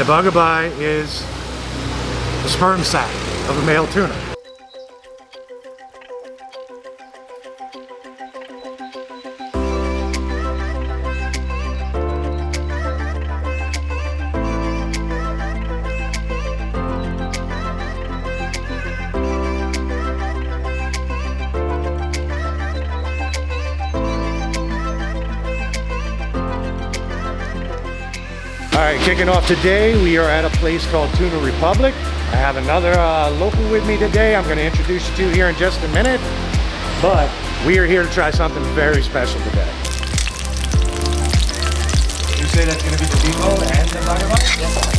And the Bagabay is the sperm sac of a male tuna. Alright, kicking off today, we are at a place called Tuna Republik. I have another local with me today I'm going to introduce you to here in just a minute. But we are here to try something very special today. You say that's going to be the Bicol and the Bagabay? Yes.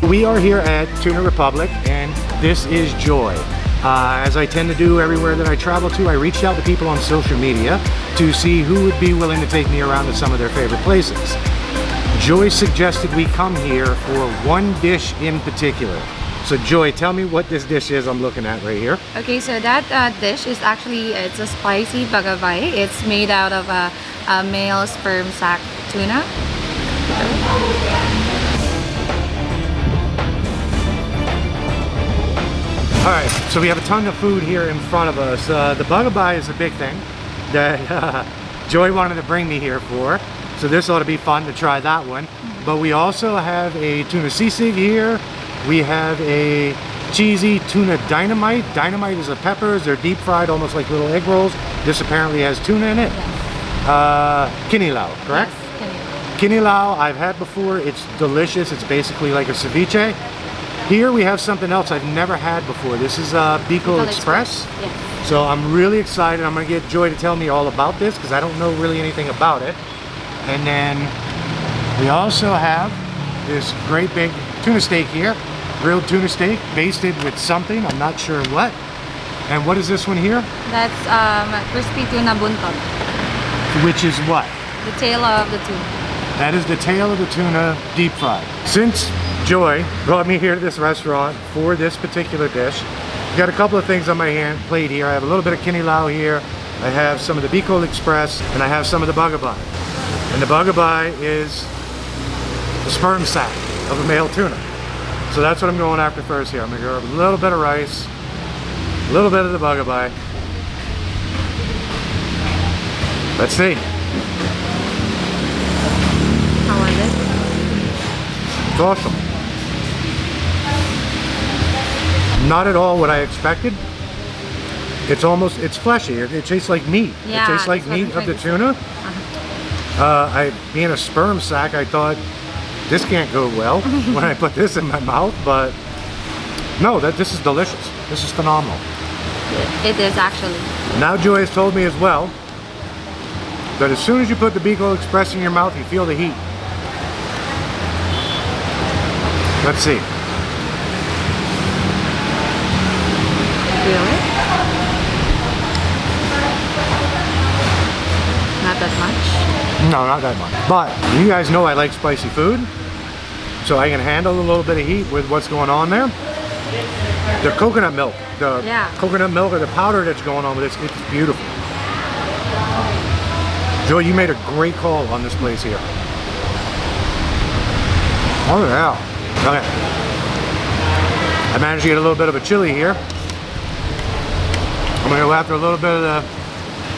We are here at Tuna Republik, and this is Joy. As I tend to do everywhere that I travel to, I reached out to people on social media to see who would be willing to take me around to some of their favorite places. Joy suggested we come here for one dish in particular. So Joy, tell me what this dish is I'm looking at right here. Okay, so that dish is actually, it's a spicy bagabay. It's made out of a male sperm sac tuna. Alright, so we have a ton of food here in front of us. The Bagabay is a big thing that Joy wanted to bring me here for. So this ought to be fun to try that one. But we also have a Tuna Sisig here. We have a cheesy Tuna Dynamite. Dynamite is the peppers. They're deep fried almost like little egg rolls. This apparently has tuna in it. Kinilaw, correct? Yes, Kinilaw I've had before. It's delicious. It's basically like a ceviche. Here we have something else I've never had before. This is Bicol Express. Yes. So I'm really excited. I'm going to get Joy to tell me all about this because I don't know really anything about it. And then we also have this great big tuna steak here. Grilled tuna steak basted with something. I'm not sure what. And what is this one here? That's crispy tuna Bentot. Which is what? The tail of the tuna. That is the tail of the tuna deep fried. Since Joy brought me here to this restaurant for this particular dish, I've got a couple of things on my plate here. I have a little bit of kinilaw here. I have some of the Bicol Express, and I have some of the Bagabay. And the Bagabay is the sperm sac of a male tuna. So that's what I'm going after first here. I'm gonna go with a little bit of rice, a little bit of the Bagabay. Let's see. How was it? It's awesome. Not at all what I expected. It's fleshy. It tastes like meat. Yeah, it tastes like meat of the tuna. Being a sperm sac, I thought this can't go well when I put this in my mouth, but no, this is delicious. This is phenomenal. It is actually. Now Joy has told me as well that as soon as you put the Bicol Express in your mouth, you feel the heat. Let's see. Really? Not that much? No, not that much. But you guys know I like spicy food, so I can handle a little bit of heat with what's going on there. The coconut milk, coconut milk or the powder that's going on with this, it's beautiful. Joy, you made a great call on this place here. Oh yeah. Okay. I managed to get a little bit of a chili here. I'm going to go after a little bit of the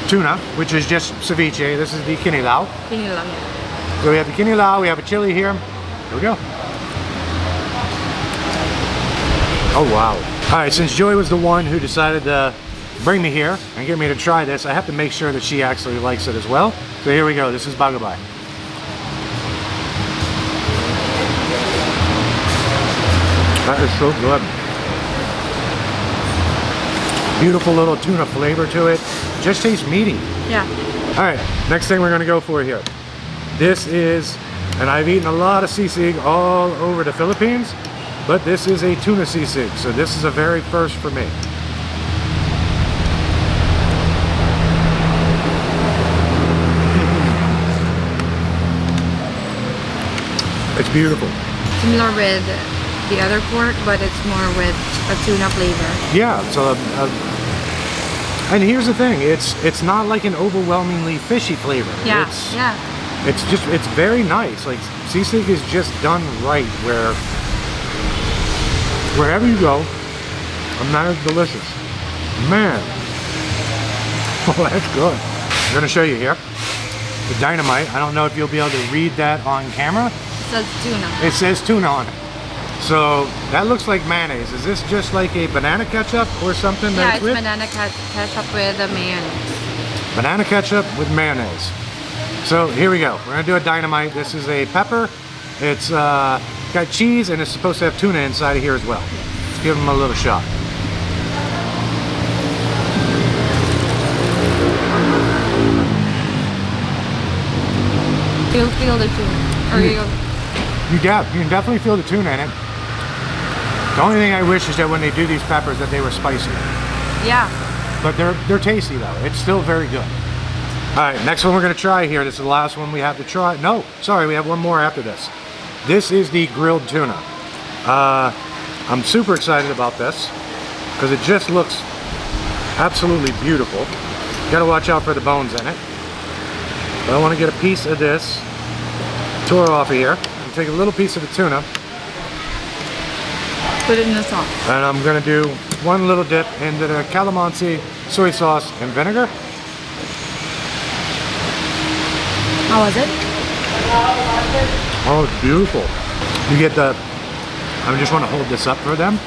tuna, which is just ceviche. This is the kinilaw. Kinilaw, yeah. So we have the kinilaw, we have a chili here. Here we go. Oh wow. Alright, since Joy was the one who decided to bring me here and get me to try this, I have to make sure that she actually likes it as well. So here we go. This is Bagabay. That is so good. Beautiful little tuna flavor to it. Just tastes meaty. Yeah. Alright, next thing we're going to go for here. This is, and I've eaten a lot of sisig all over the Philippines, but this is a tuna sisig, so this is a very first for me. It's beautiful. Similar with the other pork, but it's more with a tuna flavor. Yeah, so and here's the thing, it's not like an overwhelmingly fishy flavor. Yeah, It's very nice. Like sisig is just done right wherever you go. And that is delicious. Man. Oh, that's good. I'm gonna show you here. The dynamite. I don't know if you'll be able to read that on camera. It says tuna. It says tuna on it. So that looks like mayonnaise. Is this just like a banana ketchup or something? Yeah, that's it's with? banana ketchup with a mayonnaise. Banana ketchup with mayonnaise. So here we go. We're gonna do a dynamite. This is a pepper. It's got cheese and it's supposed to have tuna inside of here as well. Let's give them a little shot. You'll feel the tuna. Or You can definitely feel the tuna in it. The only thing I wish is that when they do these peppers that they were spicy. yeah. But they're tasty though. It's still very good. All right, next one we're gonna try here. This is the last one we have to try. No, sorry, we have one more after this. This is the grilled tuna. I'm super excited about this because it just looks absolutely beautiful. Gotta watch out for the bones in it. But I want to get a piece of this, tore off of here, and take a little piece of the tuna. Put it in the sauce. And I'm gonna do one little dip into the calamansi, soy sauce, and vinegar. How was it? Oh, it's beautiful. You get the, I just want to hold this up for them.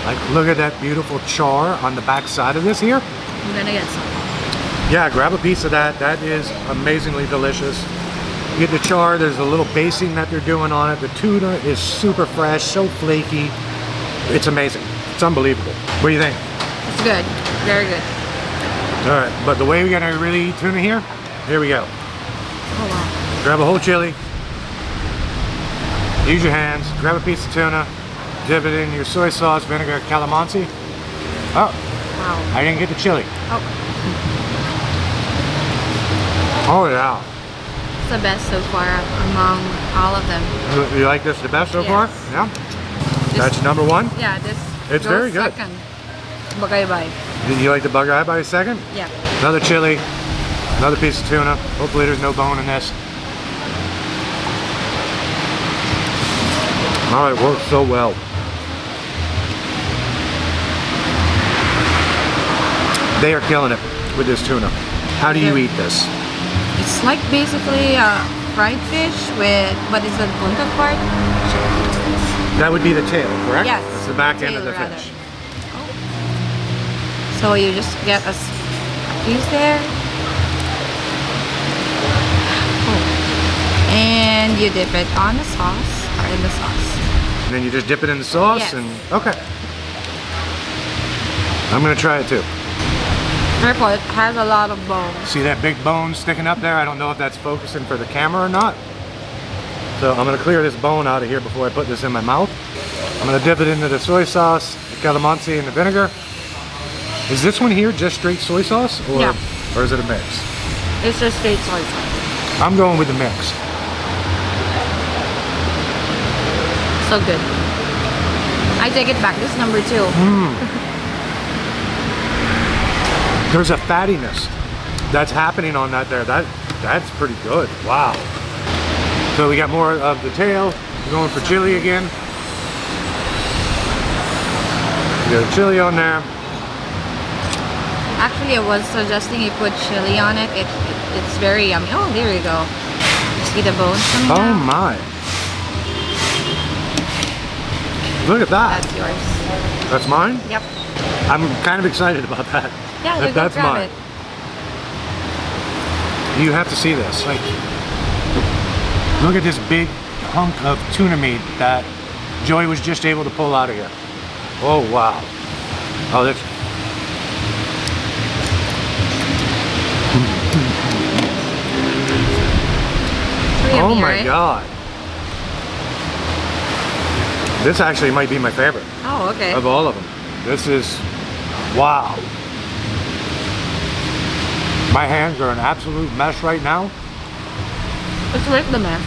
Like, look at that beautiful char on the back side of this here. I'm gonna get some. Yeah, grab a piece of that. That is amazingly delicious. You get the char, there's a little basting that they're doing on it. The tuna is super fresh, so flaky. It's amazing. It's unbelievable. What do you think? It's good. Very good. All right, but the way we're gonna really eat tuna here we go. Oh wow. Grab a whole chili. Use your hands, grab a piece of tuna, dip it in your soy sauce, vinegar, calamansi. Oh, Wow. I didn't get the chili. Oh, Oh yeah. it's the best so far among all of them. You like this the best so Yes. far? Yeah. This- That's number one. Yeah, this It's goes very good. second. Bagabay. Did you like the Bagabay second? Yeah. Another chili, another piece of tuna. Hopefully there's no bone in this. Oh, it works so well. They are killing it with this tuna. How do you eat this? It's like basically fried fish but it's the buntot part. That would be the tail, correct? Yes. That's the back end of the tail, rather. fish. So you just get a piece there. Oh. And you dip it on the sauce or in the sauce. And then you just dip it in the sauce Yes. and okay. I'm gonna try it too. Careful, it has a lot of bones. See that big bone sticking up there? I don't know if that's focusing for the camera or not. So I'm gonna clear this bone out of here before I put this in my mouth. I'm gonna dip it into the soy sauce, the calamansi, and the vinegar. Is this one here just straight soy sauce, or Yeah. or is it a mix? It's just straight soy sauce. I'm going with the mix. So good. I take it back. This is number 2. There's a fattiness that's happening on that there. That's pretty good. Wow. So we got more of the tail. We're going for chili again. We got a chili on there. Actually, I was suggesting you put chili on it. It's very yummy. Oh, there you go. You see the bones coming Oh out? my. Look at that. That's yours. That's mine? Yep. I'm kind of excited about that. Yeah, you That's can grab mine. it. You have to see this. Like, look at this big hunk of tuna meat that Joey was just able to pull out of here. Oh wow. Oh, that's. Pretty Oh yummy, my right? god. This actually might be my favorite Oh, okay. of all of them. This is, wow. My hands are an absolute mess right now. It's worth the mess.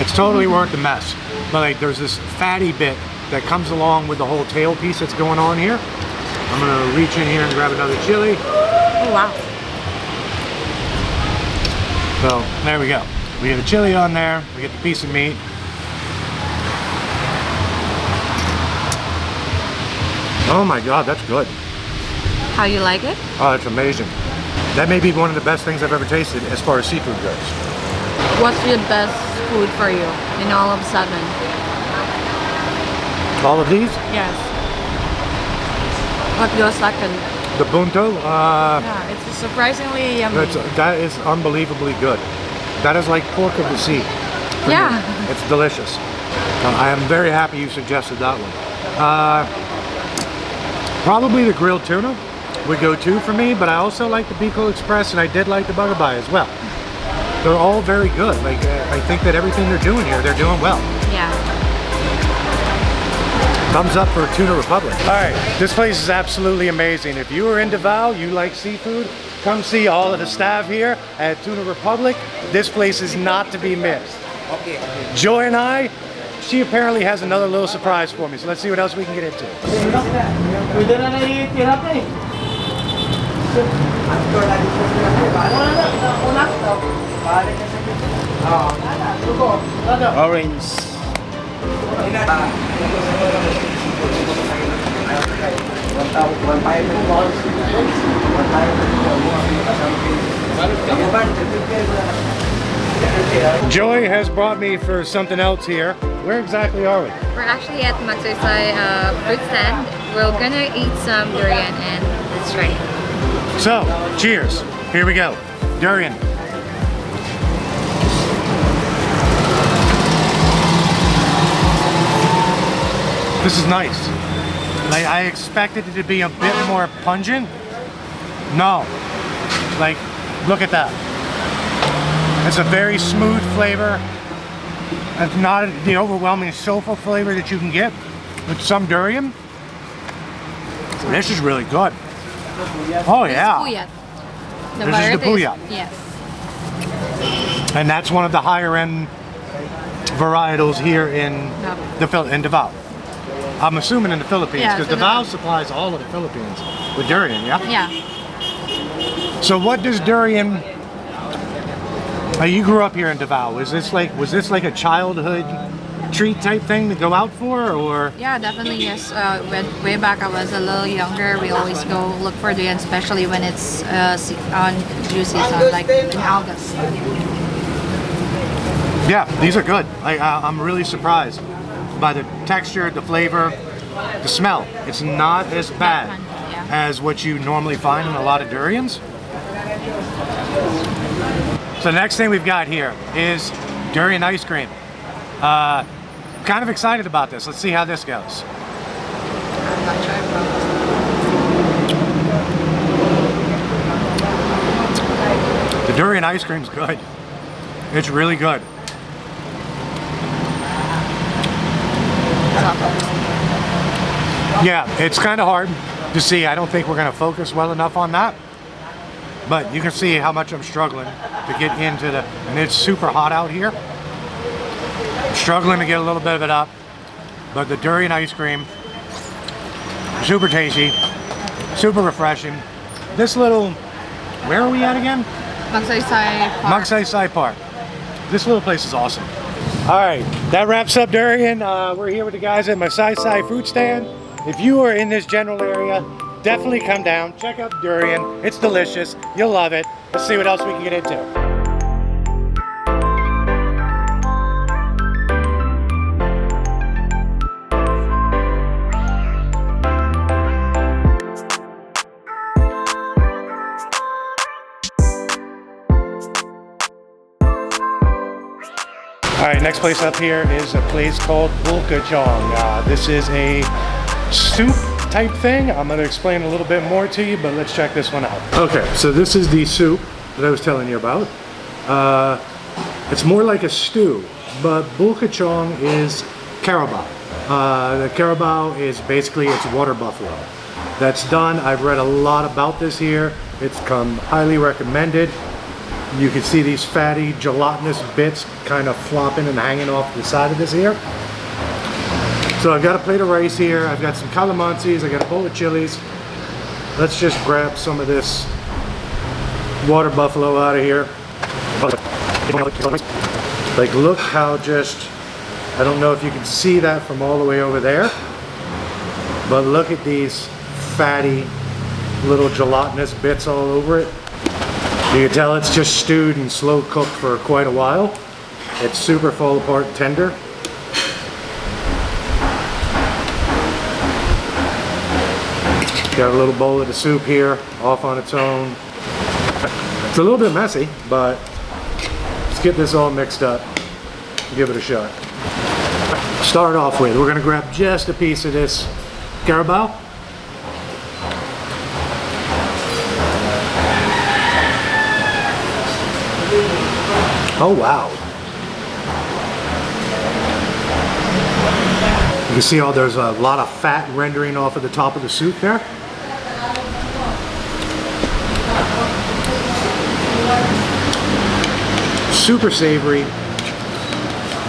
It's totally worth the mess. but like there's this fatty bit that comes along with the whole tail piece that's going on here. I'm gonna reach in here and grab another chili. Oh wow. So there we go. We get the chili on there, we get the piece of meat. Oh my God, that's good. How you like it? Oh, that's amazing. That may be one of the best things I've ever tasted as far as seafood goes. What's your best food for you in all of Southern? All of these? Yes. What goes second? The bunto, Yeah, it's surprisingly yummy. that is unbelievably good. That is like pork of the sea. Yeah. It's delicious. I am very happy you suggested that one. Probably the grilled tuna would go too for me, but I also like the Bicol Express and I did like the Bagabay as well. They're all very good. Like I think that everything they're doing here, they're doing well. Yeah. Thumbs up for Tuna Republik. All right, this place is absolutely amazing. If you are in Davao, you like seafood, come see all of the staff here at Tuna Republik. This place is not to be missed. Okay. Joy and I, she apparently has another little surprise for me, so let's see what else we can get into. Orange. Joy has brought me for something else here. Where exactly are we? We're actually at Magsaysay Fruit Stand. We're gonna eat some durian and let's try it. So, cheers. Here we go. Durian. This is nice. Like, I expected it to be a bit more pungent. No. Like, look at that. It's a very smooth flavor. It's not the overwhelming soulful flavor that you can get with some durian. This is really good. Oh yeah. This This is the variety puyat. Yes. And that's one of the higher end varietals here in in Davao. I'm assuming in the Philippines, Yeah, because so Davao supplies all of the Philippines with durian, yeah? Yeah. So what does durian, you grew up here in Davao, was this like a childhood treat type thing to go out for, or? Yeah, definitely yes. Way back I was a little younger, we always go look for durian, especially when it's on due season, like in August. Yeah, these are good. I'm really surprised by the texture, the flavor, the smell. It's not as bad Yeah. as what you normally find in a lot of durians. So the next thing we've got here is durian ice cream. Kind of excited about this. Let's see how this goes. I'm not sure. The durian ice cream's good. It's really good. Yeah, it's kind of hard to see. I don't think we're going to focus well enough on that. But you can see how much I'm struggling to get into the, and it's super hot out here. I'm struggling to get a little bit of it up. But the durian ice cream, super tasty, super refreshing. This little, where are we at again? Magsaysay Park. Magsaysay Park. This little place is awesome. All right, that wraps up durian. We're here with the guys at Magsaysay Fruit Stand. If you are in this general area, definitely come down, check out durian. It's delicious, you'll love it. Let's see what else we can get into. All right, next place up here is a place called Bulcachong. This is a soup type thing. I'm gonna explain a little bit more to you, but let's check this one out. Okay, so this is the soup that I was telling you about. It's more like a stew, but Bulcachong is carabao. The carabao is basically, it's water buffalo. That's done. I've read a lot about this here. It's come highly recommended. You can see these fatty gelatinous bits kind of flopping and hanging off the side of this here. So I've got a plate of rice here. I've got some calamansis. I got a bowl of chilies. Let's just grab some of this water buffalo out of here. Like, look how just, I don't know if you can see that from all the way over there, but look at these fatty little gelatinous bits all over it. You can tell it's just stewed and slow cooked for quite a while. It's super fall apart tender. Got a little bowl of the soup here, off on its own. It's a little bit messy, but let's get this all mixed up and give it a shot. Start off with, we're gonna grab just a piece of this carabao. Oh wow. You can see how there's a lot of fat rendering off of the top of the soup there. Super savory.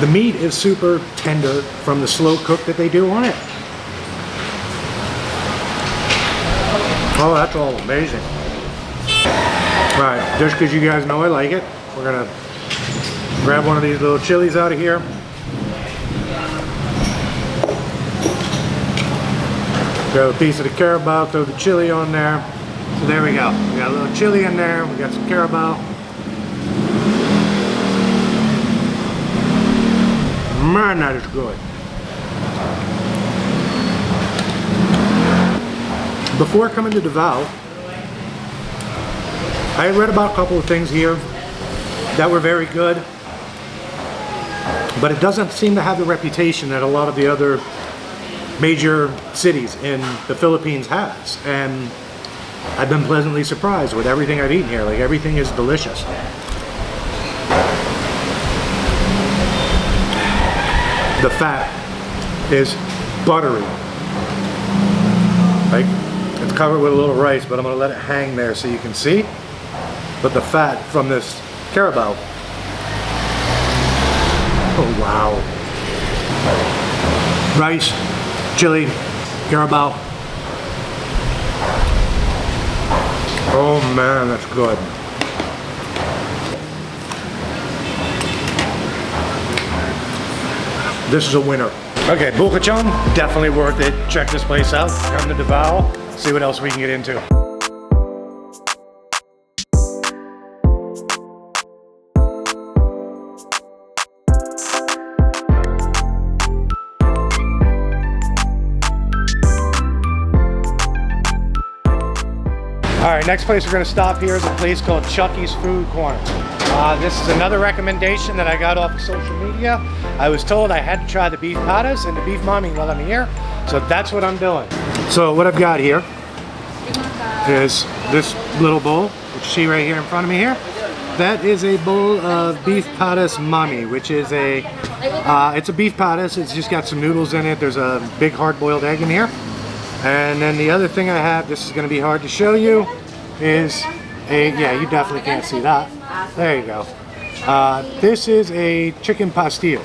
The meat is super tender from the slow cook that they do on it. Oh, that's all amazing. All right, just because you guys know I like it, we're gonna grab one of these little chilies out of here. Grab a piece of the carabao, throw the chili on there. So there we go. We got a little chili in there, we got some carabao. Man, that is good. Before coming to Davao, I had read about a couple of things here that were very good, but it doesn't seem to have the reputation that a lot of the other major cities in the Philippines has. And I've been pleasantly surprised with everything I've eaten here. Like, everything is delicious. The fat is buttery. Like, it's covered with a little rice, but I'm gonna let it hang there so you can see. But the fat from this carabao. Oh wow. Rice, chili, carabao. Oh man, that's good. This is a winner. Okay, Bulcachong, definitely worth it. Check this place out. Come to Davao, see what else we can get into. All right, next place we're gonna stop here is a place called Chuckies Food Corner. This is another recommendation that I got off of social media. I was told I had to try the beef patties and the beef Mami while I'm here, so that's what I'm doing. So what I've got here is this little bowl, which you see right here in front of me here. That is a bowl of beef patties Mami, which is it's a beef patties. It's just got some noodles in it. There's a big hard-boiled egg in here. And then the other thing I have, this is going to be hard to show you, is yeah, you definitely can't see that. There you go. This is a chicken pastil.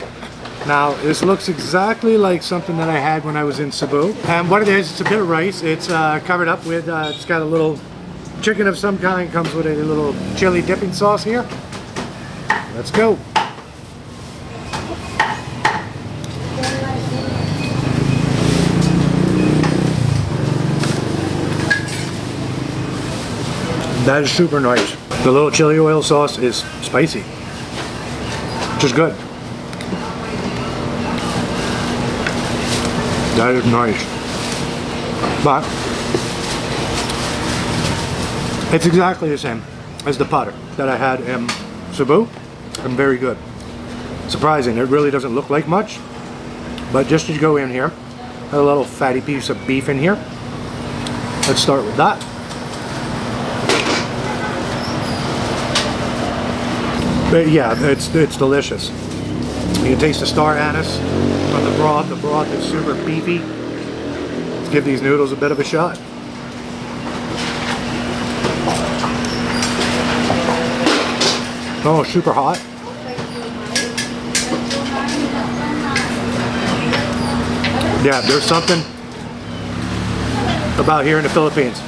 Now, this looks exactly like something that I had when I was in Cebu. And what it is, it's a bit of rice. It's covered up with, it's got a little chicken of some kind, comes with a little chili dipping sauce here. Let's go. That is super nice. The little chili oil sauce is spicy, which is good. That is nice. But it's exactly the same as the potter that I had in Cebu, and very good. Surprising, it really doesn't look like much, but just as you go in here, a little fatty piece of beef in here. Let's start with that. But yeah, it's delicious. You can taste the star anise from the broth. The broth is super beefy. Let's give these noodles a bit of a shot. Oh, super hot. Yeah, there's something about here in the Philippines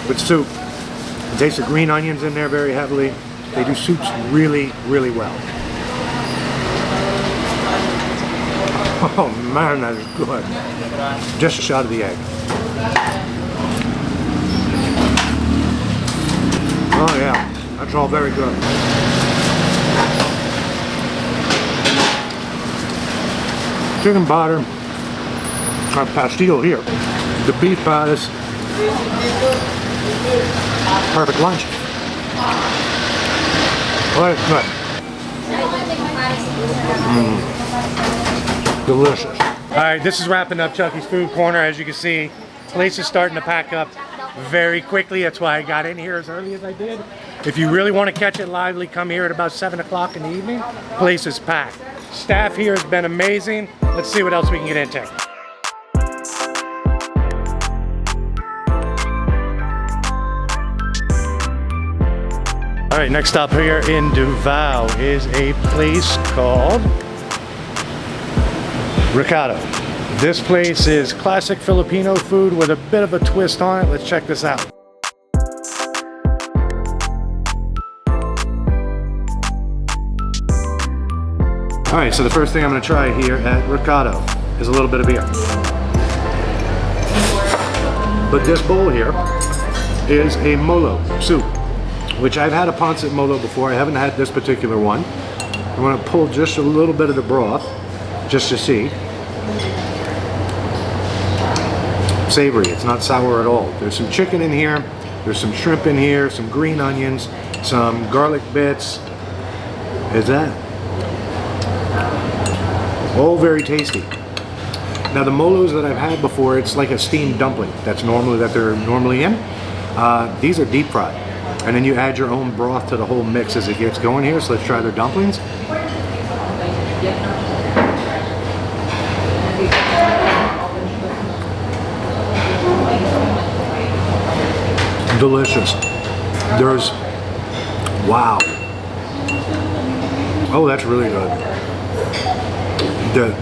with soup. It tastes the green onions in there very heavily. They do soups really, really well. Oh man, that is good. Just a shot of the egg. Oh yeah, that's all very good. Chicken batter, our pastil here. The beef patties, perfect lunch. Oh, it's good. Delicious. All right, this is wrapping up Chucky's Food Corner. As you can see, place is starting to pack up very quickly. That's why I got in here as early as I did. If you really want to catch it lively, come here at about 7 o'clock in the evening. Place is packed. Staff here has been amazing. Let's see what else we can get into. All right, next stop here in Davao is a place called Rekado. This place is classic Filipino food with a bit of a twist on it. Let's check this out. All right, so the first thing I'm gonna try here at Rekado is a little bit of beer. But this bowl here is a Molo soup, which I've had a pancit Molo before. I haven't had this particular one. I'm gonna pull just a little bit of the broth, just to see. Savory, it's not sour at all. There's some chicken in here, there's some shrimp in here, some green onions, some garlic bits. Is that? All very tasty. Now the molos that I've had before, it's like a steamed dumpling they're normally in. These are deep fried. And then you add your own broth to the whole mix as it gets going here. So let's try their dumplings. Delicious. There's, wow. Oh, that's really good.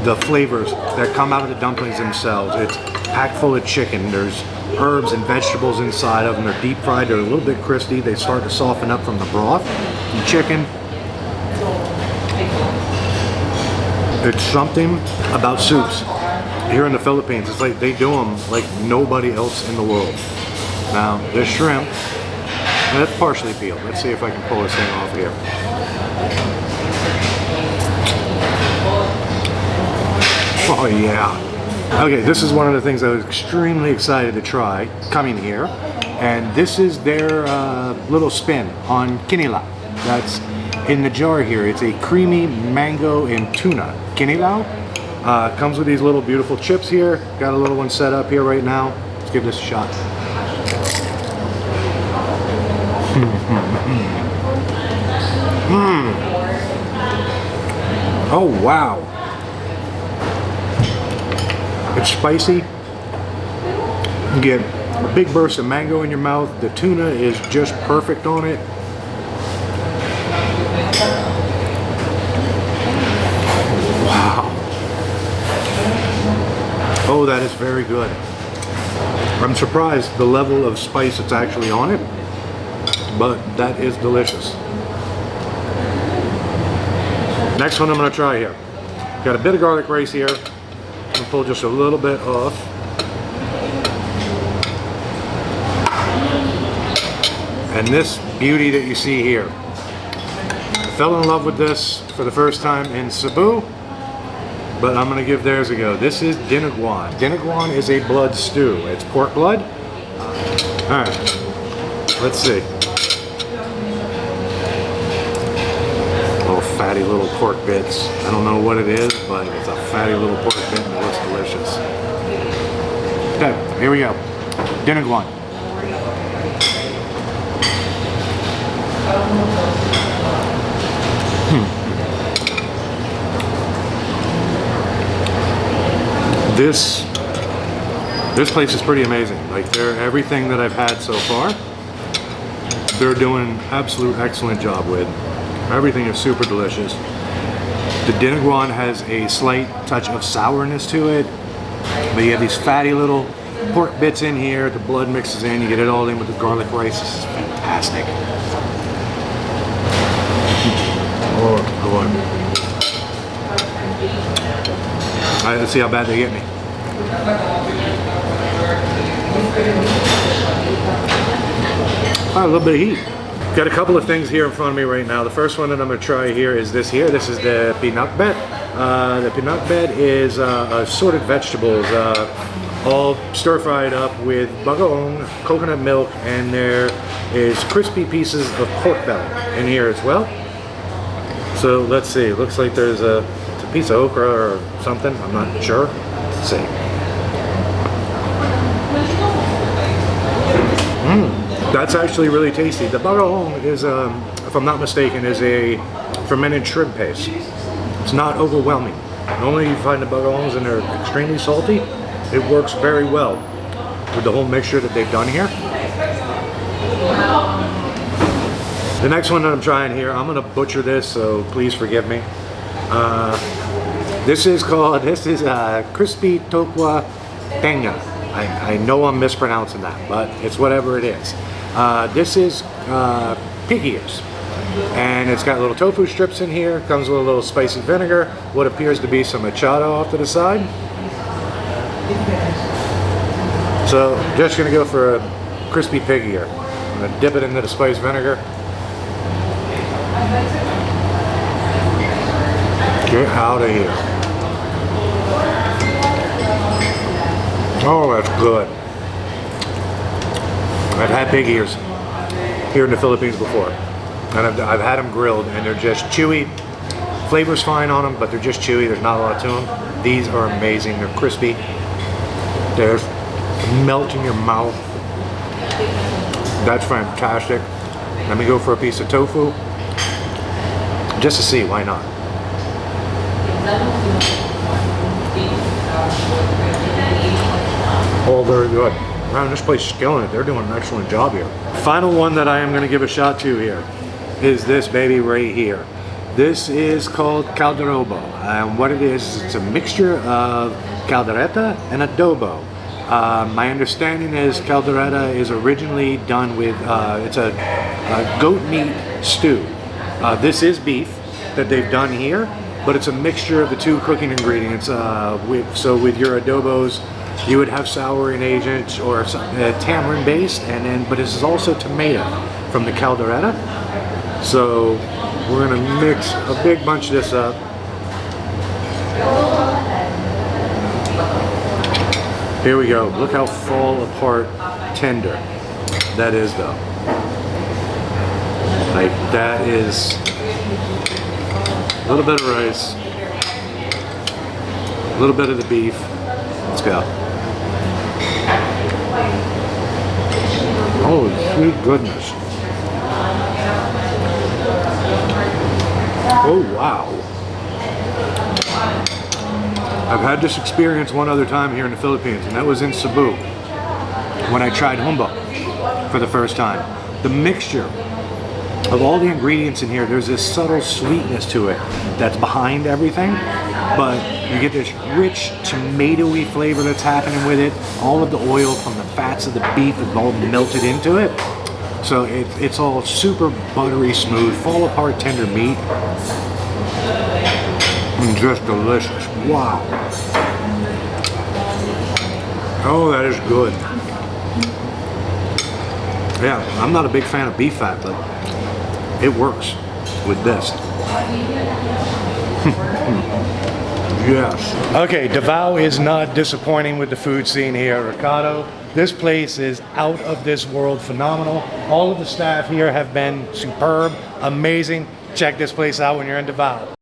The flavors that come out of the dumplings themselves, it's packed full of chicken. There's herbs and vegetables inside of them. They're deep fried, they're a little bit crispy. They start to soften up from the broth. The chicken, it's something about soups here in the Philippines. It's like they do them like nobody else in the world. Now, this shrimp, that's partially peeled. Let's see if I can pull this thing off here. Oh yeah. Okay, this is one of the things I was extremely excited to try coming here. And this is their little spin on kinilaw. That's in the jar here. It's a creamy mango and tuna kinilaw. Comes with these little beautiful chips here. Got a little one set up here right now. Let's give this a shot. Oh wow. It's spicy. You get a big burst of mango in your mouth. The tuna is just perfect on it. Wow. Oh, that is very good. I'm surprised the level of spice that's actually on it, but that is delicious. Next one I'm going to try here. Got a bit of garlic rice here. I'm going to pull just a little bit off. And this beauty that you see here. I fell in love with this for the first time in Cebu, but I'm going to give theirs a go. This is Dinuguan. Dinuguan is a blood stew. It's pork blood. Alright, let's see. Fatty little pork bits. I don't know what it is, but it's a fatty little pork bit and it looks delicious. Okay, here we go. Dinuguan. This place is pretty amazing. Like everything that I've had so far, they're doing an absolute excellent job with. Everything is super delicious. The Dinuguan has a slight touch of sourness to it. But you have these fatty little pork bits in here, the blood mixes in, you get it all in with the garlic rice. This is fantastic. Oh, good. All right, let's see how bad they get me. A little bit of heat. Got a couple of things here in front of me right now. The first one that I'm going to try here is this here. This is the Pinakbet. The Pinakbet is assorted vegetables, all stir-fried up with bagong, coconut milk, and there is crispy pieces of pork belly in here as well. So let's see. It looks like there's a piece of okra or something. I'm not sure. Let's see. That's actually really tasty. The bagong is, if I'm not mistaken, is a fermented shrimp paste. It's not overwhelming. Normally you find the bagongs and they're extremely salty. It works very well with the whole mixture that they've done here. The next one that I'm trying here, I'm gonna butcher this, so please forgive me. This is crispy tokwa't tenga. I know I'm mispronouncing that, but it's whatever it is. This is pig ears, and it's got little tofu strips in here. Comes with a little spicy vinegar, what appears to be some machado off to the side. So just gonna go for a crispy pig ear. I'm gonna dip it into the spice vinegar. Get out of here. Oh, that's good. I've had pig ears here in the Philippines before, and I've had them grilled, and they're just chewy. Flavor's fine on them, but they're just chewy. There's not a lot to them. These are amazing. They're crispy. They're melt in your mouth. That's fantastic. Let me go for a piece of tofu, just to see, why not? Oh, very good. Man, this place is killing it. They're doing an excellent job here. Final one that I am going to give a shot to here is this baby right here. This is called Kalderobo. And what it is, it's a mixture of caldereta and adobo. My understanding is caldereta is originally done with, it's a goat meat stew. This is beef that they've done here, but it's a mixture of the two cooking ingredients. So with your adobos, you would have souring agent or tamarind based, but this is also tomato from the caldereta. So we're gonna mix a big bunch of this up. Here we go. Look how fall apart tender that is, though. Like, that is a little bit of rice, a little bit of the beef. Let's go. Oh, sweet goodness. Oh, wow. I've had this experience one other time here in the Philippines, and that was in Cebu when I tried humba for the first time. The mixture of all the ingredients in here, there's this subtle sweetness to it that's behind everything, but you get this rich tomatoey flavor that's happening with it. All of the oil from the fats of the beef is all melted into it. So it's all super buttery smooth, fall apart tender meat. And just delicious. Wow. Oh, that is good. Yeah, I'm not a big fan of beef fat, but it works with this. Yes. Okay, Davao is not disappointing with the food scene here at Rekado. This place is out of this world phenomenal. All of the staff here have been superb, amazing. Check this place out when you're in Davao.